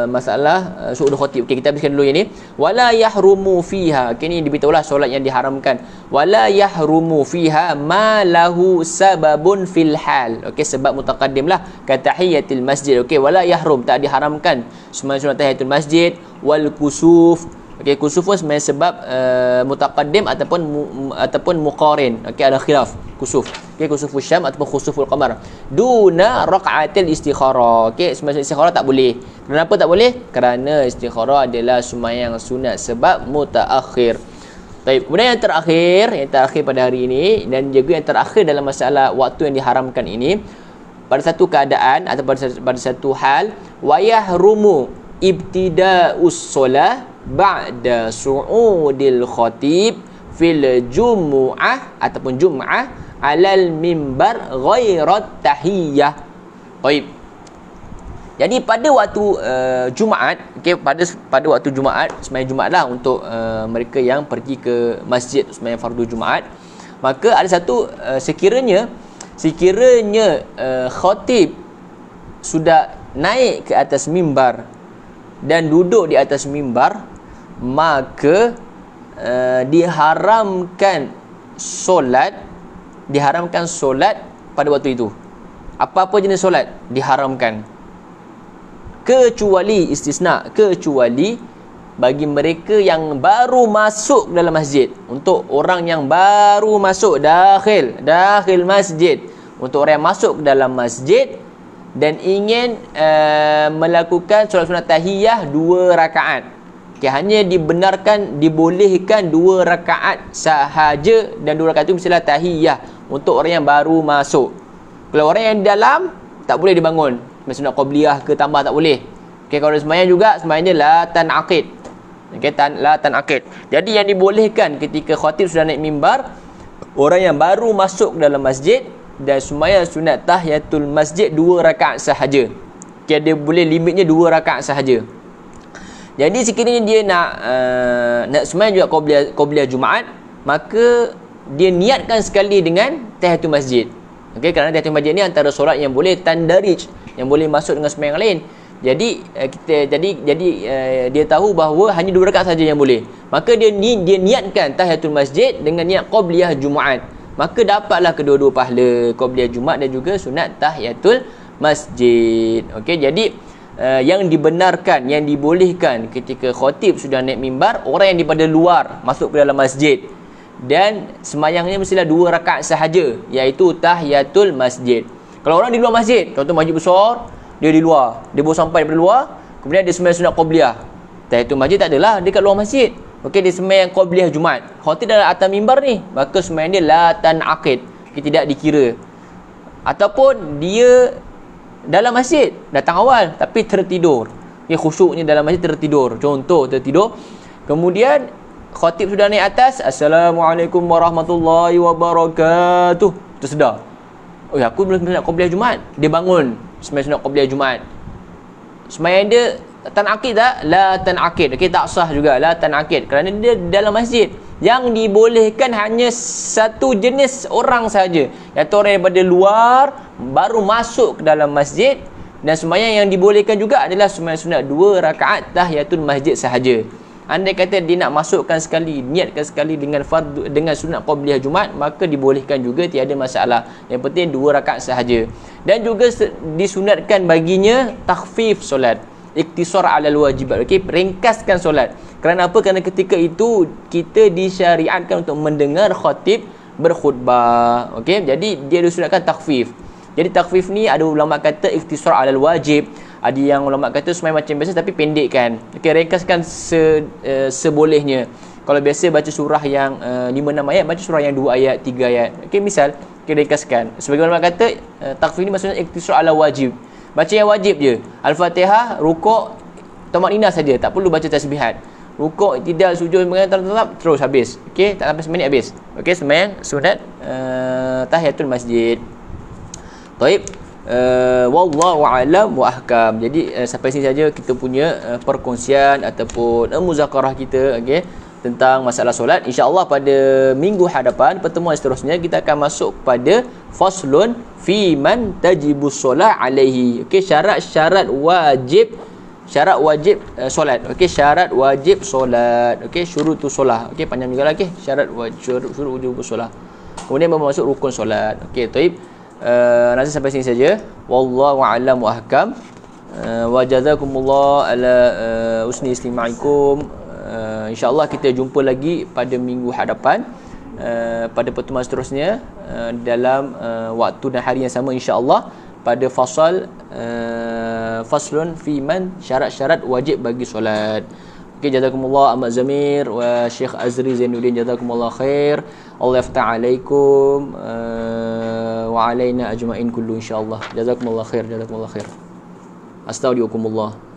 Speaker 1: masalah su'ud khatib. Okey, kita habiskan dulu yang ni. Wala yahrumu fiha. Okey, ni diberitahulah solat yang diharamkan. Wala yahrumu fiha ma lahu sababun fil hal. Okey, sebab mutaqaddim lah, ka tahiyatil masjid. Okey, wala yahrum, tak diharamkan sembahyang sunat tahiyatul masjid, wal kusuf. Okey, kusuf pun sebenarnya sebab mutaqaddim ataupun muqarin. Okey, ada khilaf kusuf. Okey, kusuful syam ataupun khusuful qamar. Duna raq'atil istikharah. Okey, sembahyang istikharah tak boleh. Kenapa tak boleh? Kerana istikharah adalah sembahyang sunat sebab mutaakhir. Baik, kemudian yang terakhir pada hari ini, dan juga yang terakhir dalam masalah waktu yang diharamkan ini, pada satu keadaan atau pada satu hal, wayahrumu ibtida'us solah ba'da su'udil khatib fil jumu'ah ataupun jum'ah alal mimbar ghairat tahiyyah. Baik. Jadi pada waktu Jumaat, okey, pada waktu Jumaat, sembahyang Jumaat lah untuk mereka yang pergi ke masjid sembahyang fardu Jumaat, maka ada satu sekiranya khatib sudah naik ke atas mimbar dan duduk di atas mimbar, maka diharamkan solat pada waktu itu. Apa-apa jenis solat diharamkan. kecuali istisna, kecuali bagi mereka yang baru masuk dalam masjid. Untuk orang yang baru masuk dakhil masjid, untuk orang yang masuk ke dalam masjid dan ingin melakukan solat sunat tahiyah 2 rakaat. Okay, hanya dibolehkan 2 rakaat sahaja, dan 2 rakaat itu mestilah tahiyah untuk orang yang baru masuk. Kalau orang yang di dalam, tak boleh dibangun sunat qabliyah ke tambah, tak boleh. Okay, kalau sembahyang juga, sembahyang dia la tanaqid. Okay, la tanaqid. Jadi yang dibolehkan ketika khatib sudah naik mimbar, orang yang baru masuk dalam masjid dan sembahyang sunat tahiyatul masjid 2 rakaat sahaja. Okay, dia boleh limitnya 2 rakaat sahaja. Jadi sekiranya dia nak sembahyang juga qabliyah Jumaat, maka dia niatkan sekali dengan tahiyatul masjid. Okey, kerana tahiyatul masjid ni antara solat yang boleh tandarij, yang boleh masuk dengan sembahyang lain. Jadi dia tahu bahawa hanya 2 rakaat saja yang boleh. Maka dia niatkan tahiyatul masjid dengan niat qabliyah Jumaat. Maka dapatlah kedua-dua pahala, qabliyah Jumaat dan juga sunat tahiyatul masjid. Okey, jadi yang dibenarkan, yang dibolehkan ketika khatib sudah naik mimbar, orang yang daripada luar masuk ke dalam masjid dan sembahyangnya mestilah 2 rakaat sahaja, iaitu tahiyatul masjid. Kalau orang di luar masjid, contoh masjid besar, dia di luar, dia baru sampai daripada luar, kemudian dia sembahyang sunat qabliyah. Tahiyatul masjid tak adalah, dia kat luar masjid. Okey, dia sembahyang qabliyah Jumaat. Khatib dalam atas mimbar ni, maka sembahyang dia la tanaqid, dia tidak dikira. Ataupun dia dalam masjid, datang awal tapi tertidur. Dia khusyuknya dalam masjid tertidur. Contoh tertidur. Kemudian khatib sudah naik atas, Assalamualaikum warahmatullahi wabarakatuh. Tersedar. Oh ya, aku belum sunat qabliyah Jumaat. Dia bangun sembahyang sunat qabliyah Jumaat. Sembahyang dia tanaqid tak? La tanaqid. Okey, tak sah juga la tanaqid kerana dia dalam masjid. Yang dibolehkan hanya satu jenis orang saja, iaitu orang daripada luar baru masuk ke dalam masjid, dan sembahyang yang dibolehkan juga adalah sembahyang sunat 2 rakaat tahiyatul masjid sahaja. Andai kata dia nak masukkan sekali, niatkan sekali dengan fardu, dengan sunat qabliyah Jumaat, maka dibolehkan juga, tiada masalah. Yang penting 2 rakaat sahaja. Dan juga disunatkan baginya takhfif solat, iktisar alal wajibat. Okey, ringkaskan solat. Kerana apa? Kerana ketika itu kita disyariatkan untuk mendengar khatib berkhutbah. Okey, jadi dia disunatkan takhfif. Jadi takhfif ni ada ulama kata iktisar alal wajib, ada yang ulama kata semai macam biasa tapi pendekkan. Okey, ringkaskan sebolehnya. Kalau biasa baca surah yang 5-6 ayat, baca surah yang 2 ayat, 3 ayat. Okey, misal kita ringkaskan. Sebagai ulama kata takhfif ni maksudnya iktisar ala wajib. Baca yang wajib je. Al-Fatihah, rukuk, tamakninah saja, tak perlu baca tasbihat. Rukuk, tidak, sujud, tetap terus habis. Okey, tak sampai seminit habis. Okey, sembahyang sunat tahiyatul masjid. Taib. Wallahu a'lam wa ahkam. Jadi sampai sini saja kita punya perkongsian ataupun muzakarah kita, okey, tentang masalah solat. InsyaAllah pada minggu hadapan, pertemuan seterusnya, kita akan masuk pada faslun fi man tajibus solat alaihi. Okey, syarat wajib solat. Okey, syarat wajib solat. Okey, syurutus solat. Okey, panjang juga lah. Okey, syarat wujub solat. Kemudian masuk rukun solat. Okey, taib. Nanti sampai sini saja. Wallahu a'lam wa ahkam. Wa jazakumullah ala husni istimaikum. InsyaAllah kita jumpa lagi pada minggu hadapan, pada pertemuan seterusnya, dalam waktu dan hari yang sama, insyaAllah, pada faslun fi man, syarat-syarat wajib bagi solat. Okey, jazakumullah Ahmad Zamir wa Syekh Azri Zainuddin, jazakumullah khair. Allah yaftah alaikum wa alaina ajma'in kullu, insyaAllah. Jazakumullah khair. Astagfirullahaladzim.